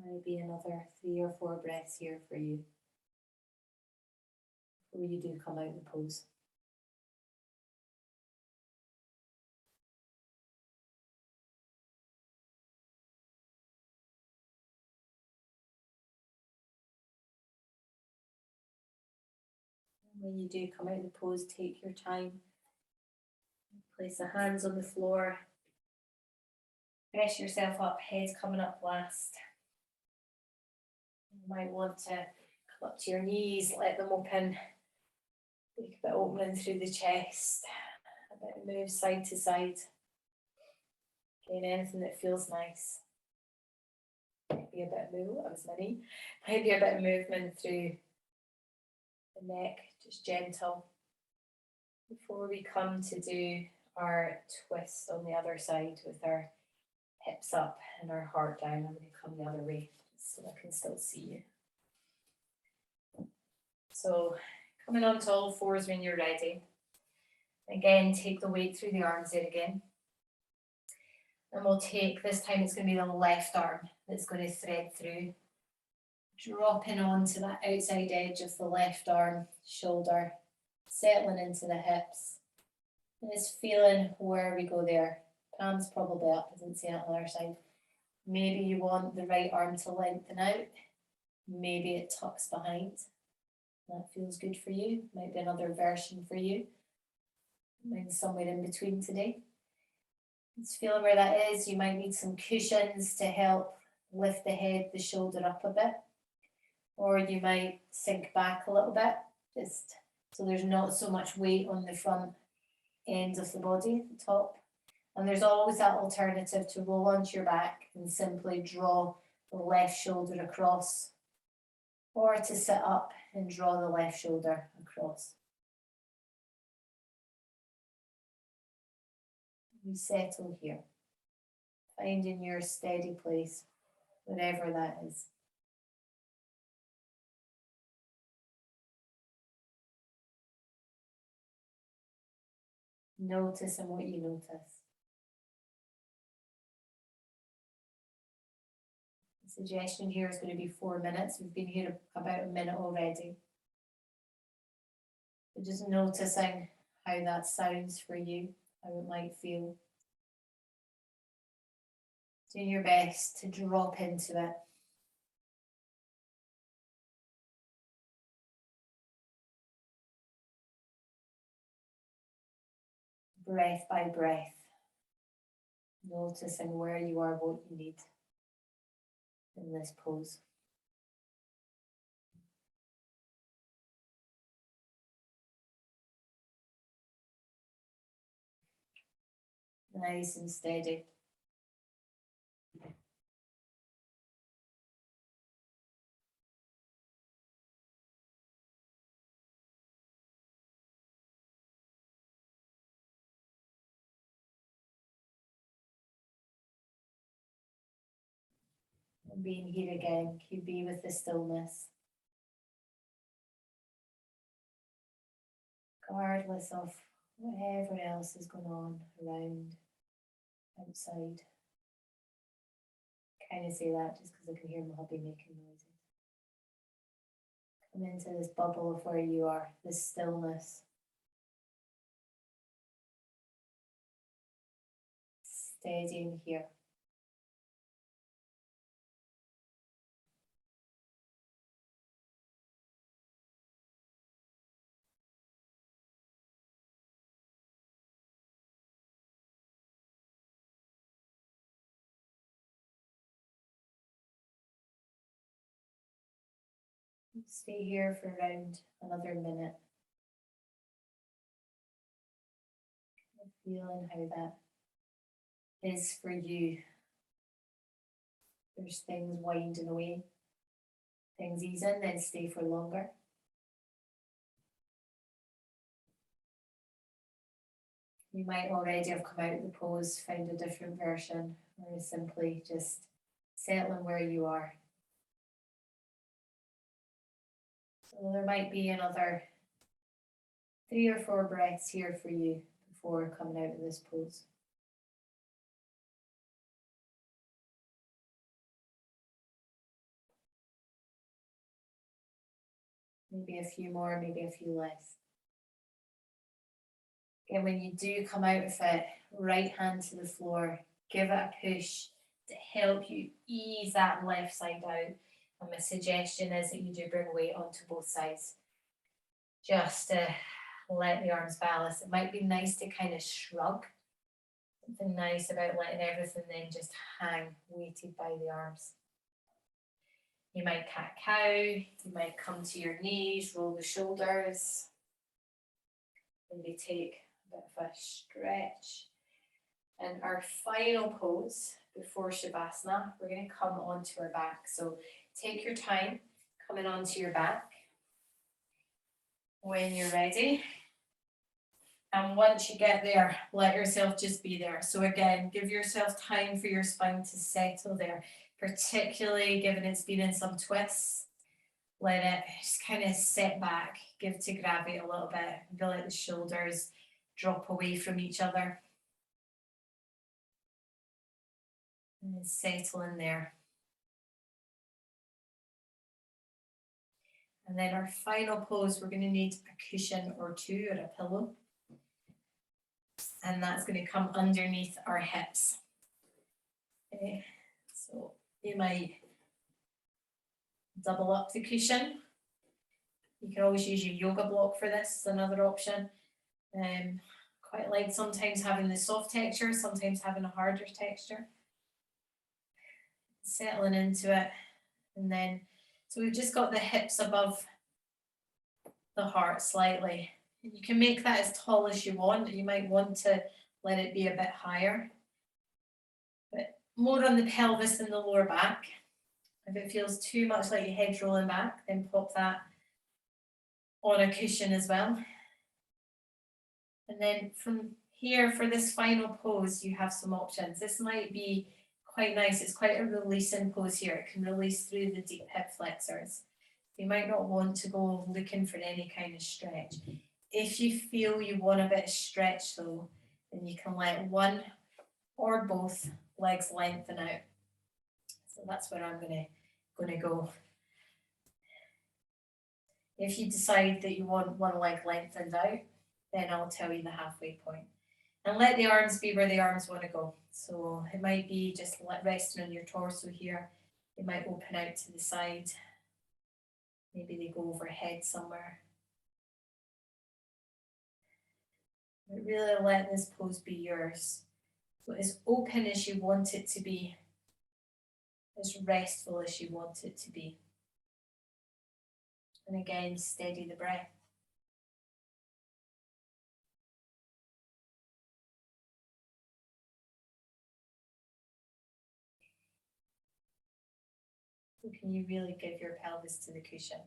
Might be another 3 or 4 breaths here for you before you do come out of the pose. When you do come out of the pose, take your time. Place the hands on the floor. Press yourself up, head's coming up last. You might want to come up to your knees, let them open. Make a bit of opening through the chest. A bit of move side to side. Again, anything that feels nice. Might be a bit of movement, that was my knee. Might be a bit of movement through the neck, just gentle. Before we come to do our twist on the other side with our hips up and our heart down, I'm going to come the other way so I can still see you. So coming onto all fours when you're ready. Again, take the weight through the arms there again. And we'll take, this time it's going to be the left arm that's going to thread through. Dropping onto that outside edge of the left arm, shoulder, settling into the hips. And just feeling where we go there. Palms probably up, I didn't see that on the other side. Maybe you want the right arm to lengthen out. Maybe it tucks behind. That feels good for you. Might be another version for you. Mine's somewhere in between today. Just feeling where that is. You might need some cushions to help lift the head, the shoulder up a bit. Or you might sink back a little bit, just so there's not so much weight on the front end of the body, the top. And there's always that alternative to roll onto your back and simply draw the left shoulder across, or to sit up and draw the left shoulder across. You settle here, finding your steady place, wherever that is. Noticing what you notice. The suggestion here is going to be 4 minutes. We've been here about a minute already. So just noticing how that sounds for you, how it might feel. Doing your best to drop into it. Breath by breath. Noticing where you are, what you need in this pose. Nice and steady. And being here again, can you be with the stillness? Regardless of whatever else is going on around, outside. Kind of say that just because I can hear my hubby making noises. Come into this bubble of where you are, this stillness. Steady in here. Stay here for around another minute. Feeling how that is for you. There's things winding away, things easing, then stay for longer. You might already have come out of the pose, found a different version, or simply just settling where you are. So there might be another 3 or 4 breaths here for you before coming out of this pose. Maybe a few more, maybe a few less. And when you do come out of it, right hand to the floor, give it a push to help you ease that left side out. And my suggestion is that you do bring weight onto both sides. Just to let the arms balance. It might be nice to kind of shrug. Something nice about letting everything then just hang, weighted by the arms. You might cat cow, you might come to your knees, roll the shoulders. Maybe take a bit of a stretch. And our final pose before Shavasana, we're going to come onto our back. So take your time coming onto your back. When you're ready. And once you get there, let yourself just be there. So again, give yourself time for your spine to settle there, particularly given it's been in some twists. Let it just kind of set back, give to gravity a little bit, feel like the shoulders drop away from each other. And then settle in there. And then our final pose, we're going to need a cushion or two or a pillow. And that's going to come underneath our hips. Okay, so you might double up the cushion. You can always use your yoga block for this, it's another option. Quite like sometimes having the soft texture, sometimes having a harder texture. Settling into it. And then, so we've just got the hips above the heart slightly. You can make that as tall as you want. You might want to let it be a bit higher. But more on the pelvis than the lower back. If it feels too much like your head's rolling back, then pop that on a cushion as well. And then from here, for this final pose, you have some options. This might be quite nice. It's quite a releasing pose here. It can release through the deep hip flexors. You might not want to go looking for any kind of stretch. If you feel you want a bit of stretch though, then you can let one or both legs lengthen out. So that's where I'm gonna go. If you decide that you want one leg lengthened out, then I'll tell you the halfway point. And let the arms be where the arms want to go. So it might be just resting on your torso here. It might open out to the side. Maybe they go overhead somewhere. But really let this pose be yours. So as open as you want it to be, as restful as you want it to be. And again, steady the breath. So can you really give your pelvis to the cushion?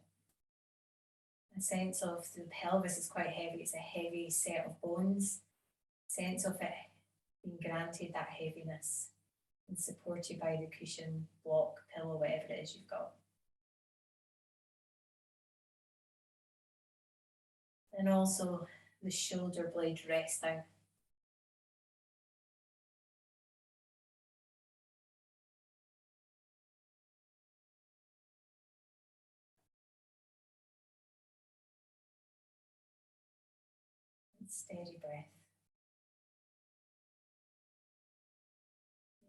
A sense of the pelvis is quite heavy. It's a heavy set of bones. Sense of it being granted that heaviness and supported by the cushion, block, pillow, whatever it is you've got. And also the shoulder blade resting. And steady breath.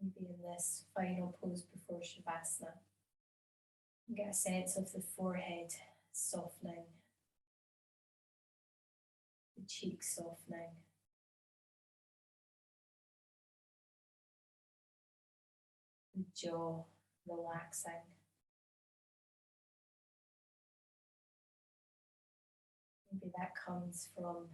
Maybe in this final pose before Shavasana, get a sense of the forehead softening, the cheeks softening, the jaw relaxing. Maybe that comes from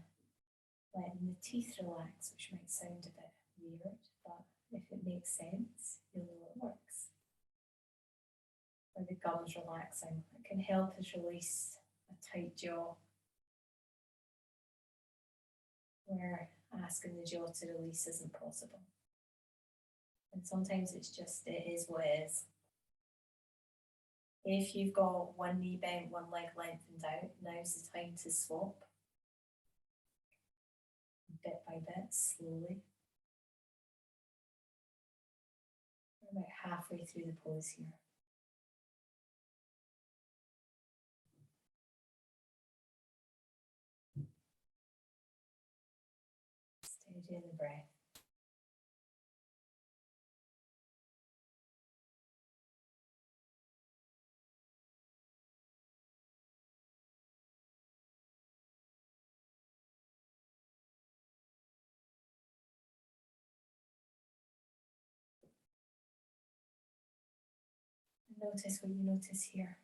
letting the teeth relax, which might sound a bit weird, but if it makes sense, you'll know it works. Or the gums relaxing. It can help us release a tight jaw, where asking the jaw to release isn't possible. And sometimes it's just, it is what it is. If you've got one knee bent, one leg lengthened out, now's the time to swap. Bit by bit, slowly. We're about halfway through the pose here. Steady in the breath. Notice what you notice here.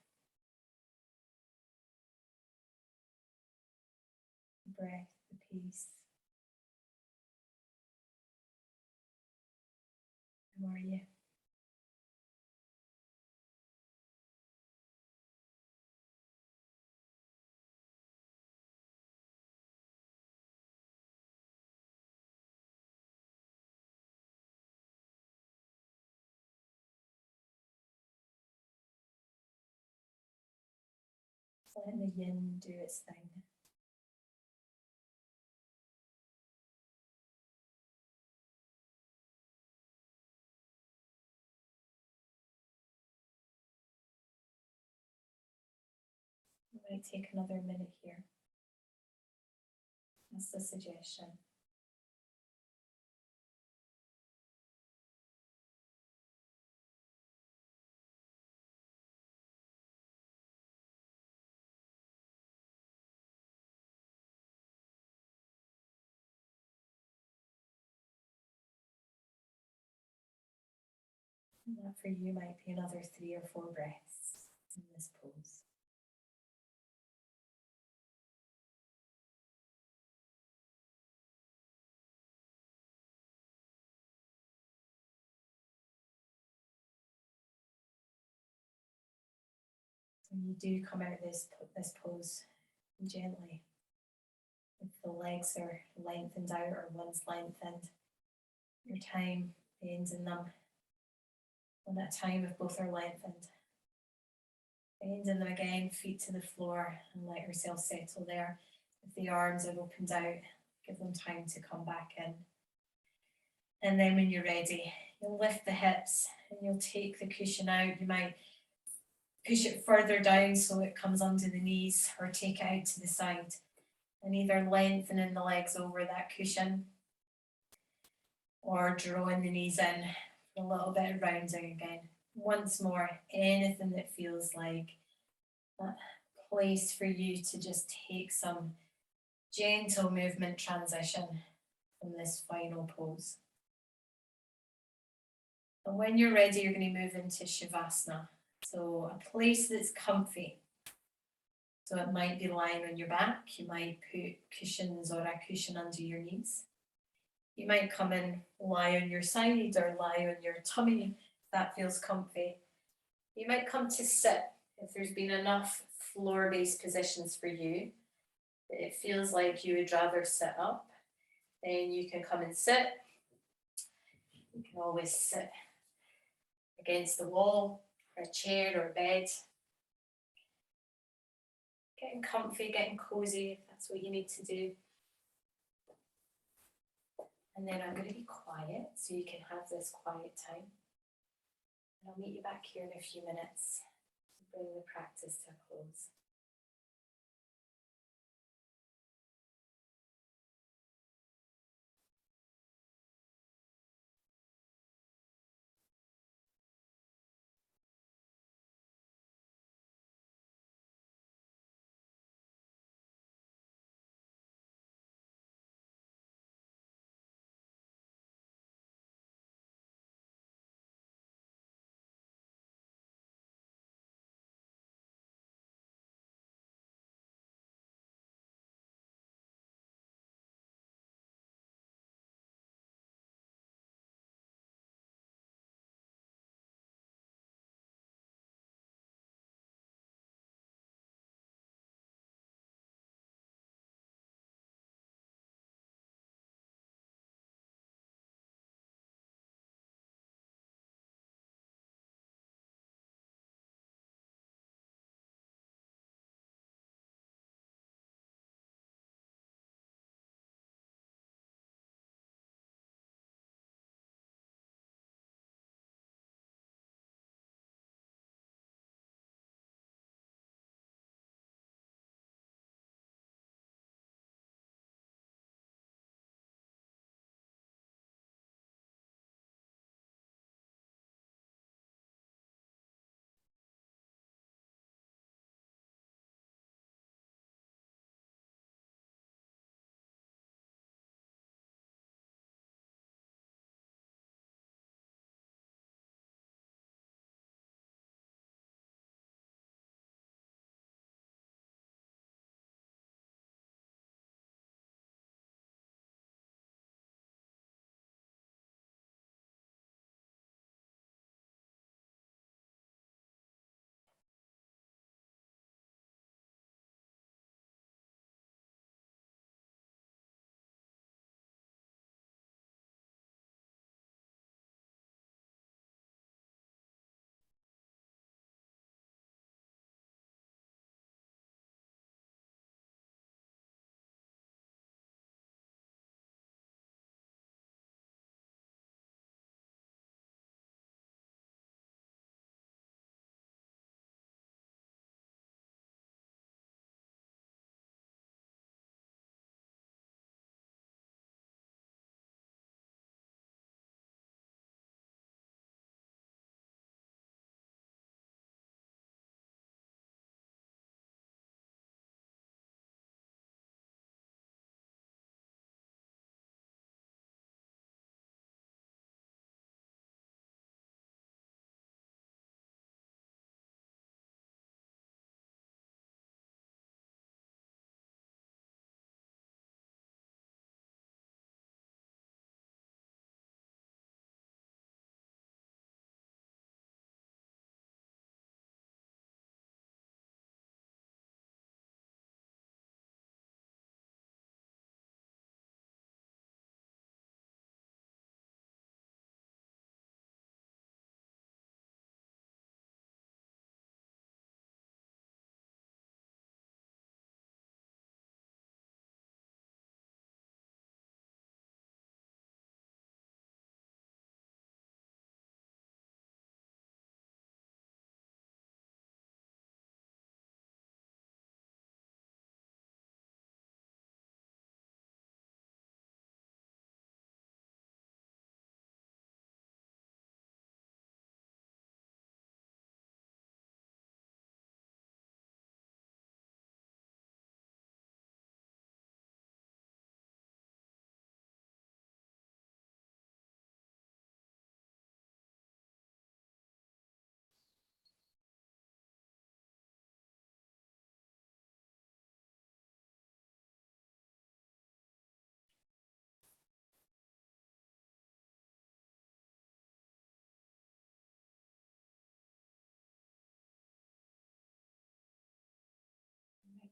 The breath, the peace. How are you? Letting the yin do its thing. We might take another minute here. That's the suggestion. And that for you might be another 3 or 4 breaths in this pose. When you do come out of this pose, gently, if the legs are lengthened out or one's lengthened, your time ends in them. When that time if both are lengthened, bend in them again, feet to the floor, and let yourself settle there. If the arms are opened out, give them time to come back in. And then when you're ready, you'll lift the hips and you'll take the cushion out. You might push it further down so it comes under the knees, or take it out to the side, and either lengthening the legs over that cushion or drawing the knees in for a little bit of rounding again. Once more, anything that feels like that place for you to just take some gentle movement transition from this final pose. And when you're ready, you're going to move into Shavasana. So a place that's comfy. So it might be lying on your back. You might put cushions or a cushion under your knees. You might come in, lie on your side or lie on your tummy if that feels comfy. You might come to sit if there's been enough floor-based positions for you that it feels like you would rather sit up. Then you can come and sit. You can always sit against the wall, or a chair or a bed. Getting comfy, getting cozy, if that's what you need to do. And then I'm going to be quiet so you can have this quiet time. And I'll meet you back here in a few minutes to bring the practice to a close.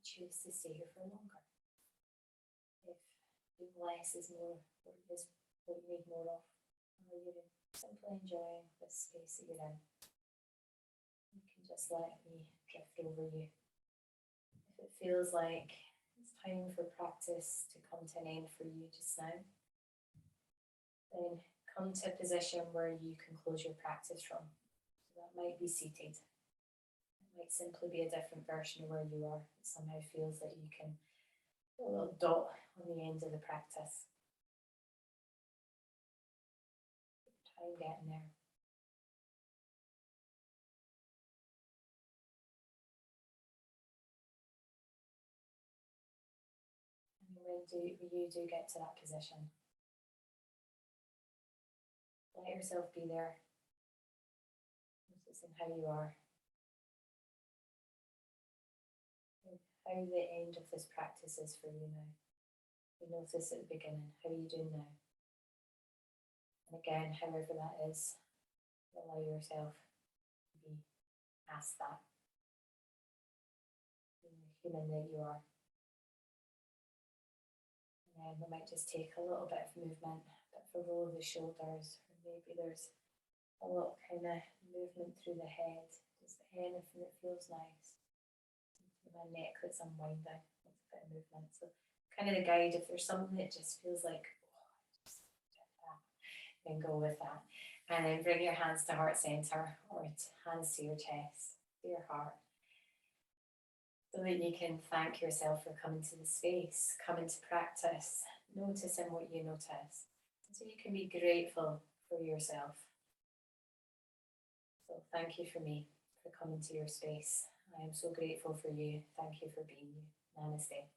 choose to stay here for longer. If less is more, what is what you need more of, or you're simply enjoying the space that you're in, you can just let me drift over you. If it feels like it's time for practice to come to an end for you just now, then come to a position where you can close your practice from. So that might be seated. It might simply be a different version of where you are. It somehow feels that you can put a little dot on the end of the practice. Try and get in there. And when you do get to that position, let yourself be there, noticing how you are, and how the end of this practice is for you now. You notice at the beginning, how are you doing now? And again, however that is, allow yourself to be asked that. Being the human that you are. And then we might just take a little bit of movement, a bit of a roll of the shoulders, or maybe there's a little kind of movement through the head. Just anything that feels nice. My neck that's unwinding, that's a bit of movement. So kind of the guide, if there's something that just feels like, oh, just get that, then go with that. And then bring your hands to heart center, or hands to your chest, to your heart. So that you can thank yourself for coming to the space, coming to practice, noticing what you notice. So you can be grateful for yourself. So thank you for me, for coming to your space. I am so grateful for you. Thank you for being you. Namaste.